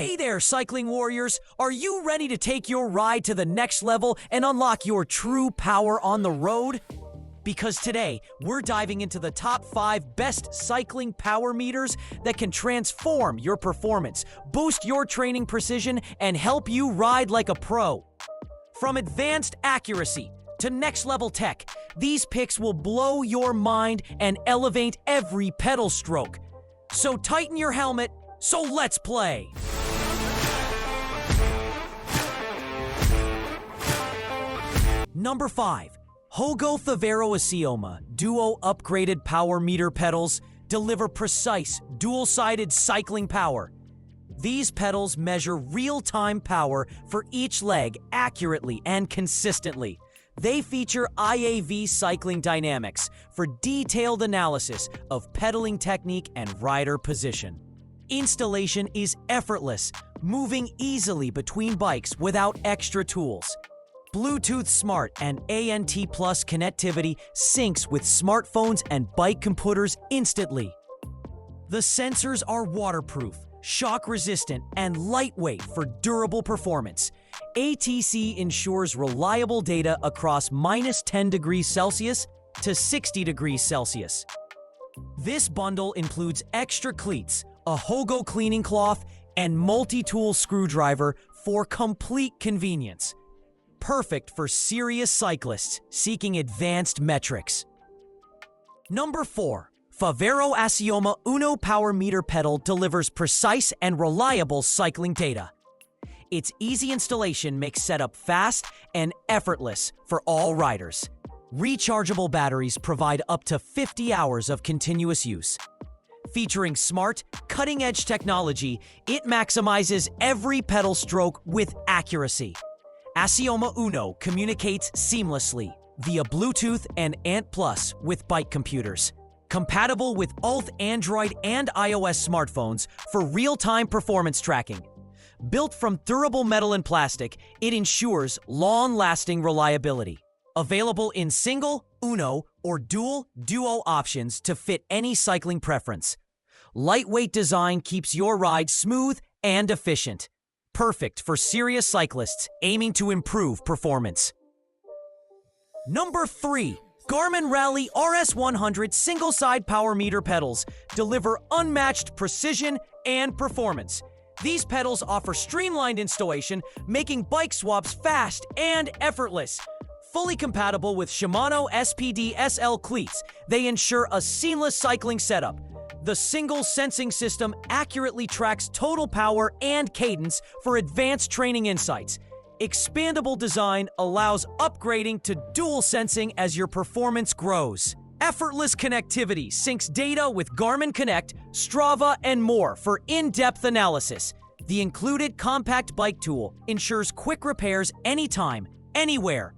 Hey there, cycling warriors! Are you ready to take your ride to the next level and unlock your true power on the road? Because today, we're diving into the top 5 best cycling power meters that can transform your performance, boost your training precision, and help you ride like a pro. From advanced accuracy to next-level tech, these picks will blow your mind and elevate every pedal stroke. So tighten your helmet, so let's play! Number 5. Hogo Favero Asioma Duo Upgraded Power Meter Pedals deliver precise, dual-sided cycling power. These pedals measure real-time power for each leg accurately and consistently. They feature IAV cycling dynamics for detailed analysis of pedaling technique and rider position. Installation is effortless, moving easily between bikes without extra tools. Bluetooth Smart and ANT Plus connectivity syncs with smartphones and bike computers instantly. The sensors are waterproof, shock-resistant, and lightweight for durable performance. ATC ensures reliable data across -10 degrees Celsius to 60 degrees Celsius. This bundle includes extra cleats, a Hogo cleaning cloth, and multi-tool screwdriver for complete convenience. Perfect for serious cyclists seeking advanced metrics. Number 4. Favero Asioma Uno Power Meter Pedal delivers precise and reliable cycling data. Its easy installation makes setup fast and effortless for all riders. Rechargeable batteries provide up to 50 hours of continuous use. Featuring smart, cutting-edge technology, it maximizes every pedal stroke with accuracy. Asioma Uno communicates seamlessly via Bluetooth and ANT Plus with bike computers. Compatible with both Android and iOS smartphones for real-time performance tracking. Built from durable metal and plastic, it ensures long-lasting reliability. Available in single, Uno, or duo options to fit any cycling preference. Lightweight design keeps your ride smooth and efficient. Perfect for serious cyclists aiming to improve performance. Number 3. Garmin Rally RS100 single-side power meter pedals deliver unmatched precision and performance. These pedals offer streamlined installation, making bike swaps fast and effortless. Fully compatible with Shimano SPD SL cleats, they ensure a seamless cycling setup. The single sensing system accurately tracks total power and cadence for advanced training insights. Expandable design allows upgrading to dual sensing as your performance grows. Effortless connectivity syncs data with Garmin Connect, Strava, and more for in-depth analysis. The included compact bike tool ensures quick repairs anytime, anywhere.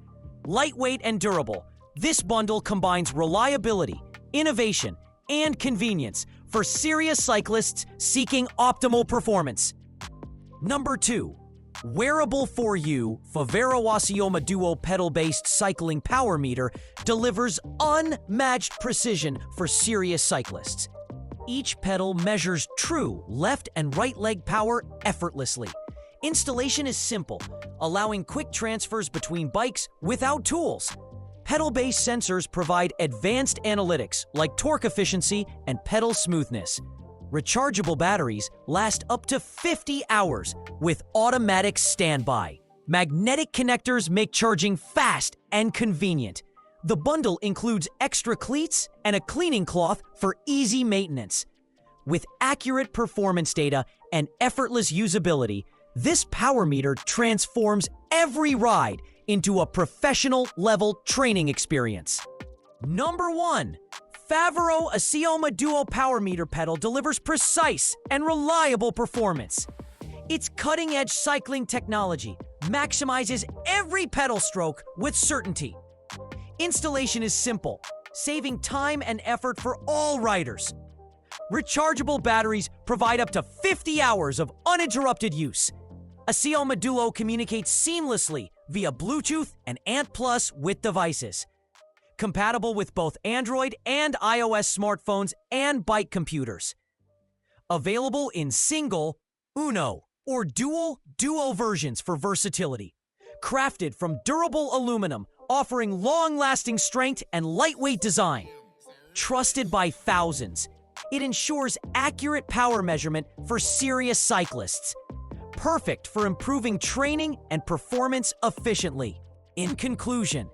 Lightweight and durable, this bundle combines reliability, innovation, and convenience for serious cyclists seeking optimal performance. Number 2. Wearable for You Favero Asioma Duo pedal-based cycling power meter delivers unmatched precision for serious cyclists. Each pedal measures true left and right leg power effortlessly. Installation is simple, allowing quick transfers between bikes without tools. Pedal-based sensors provide advanced analytics like torque efficiency and pedal smoothness. Rechargeable batteries last up to 50 hours with automatic standby. Magnetic connectors make charging fast and convenient. The bundle includes extra cleats and a cleaning cloth for easy maintenance. With accurate performance data and effortless usability, this power meter transforms every ride into a professional-level training experience. Number 1. Favero Asioma Duo Power Meter Pedal delivers precise and reliable performance. Its cutting-edge cycling technology maximizes every pedal stroke with certainty. Installation is simple, saving time and effort for all riders. Rechargeable batteries provide up to 50 hours of uninterrupted use. Asioma Duo communicates seamlessly via Bluetooth and ANT Plus with devices. Compatible with both Android and iOS smartphones and bike computers. Available in single, Uno, or duo versions for versatility. Crafted from durable aluminum, offering long-lasting strength and lightweight design. Trusted by thousands, it ensures accurate power measurement for serious cyclists. Perfect for improving training and performance efficiently. In conclusion,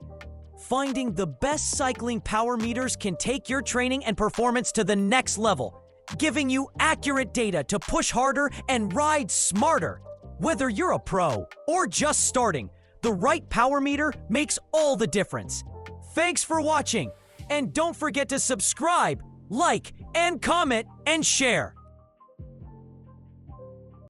finding the best cycling power meters can take your training and performance to the next level, giving you accurate data to push harder and ride smarter. Whether you're a pro or just starting, the right power meter makes all the difference. Thanks for watching, and don't forget to subscribe, like, and comment, and share.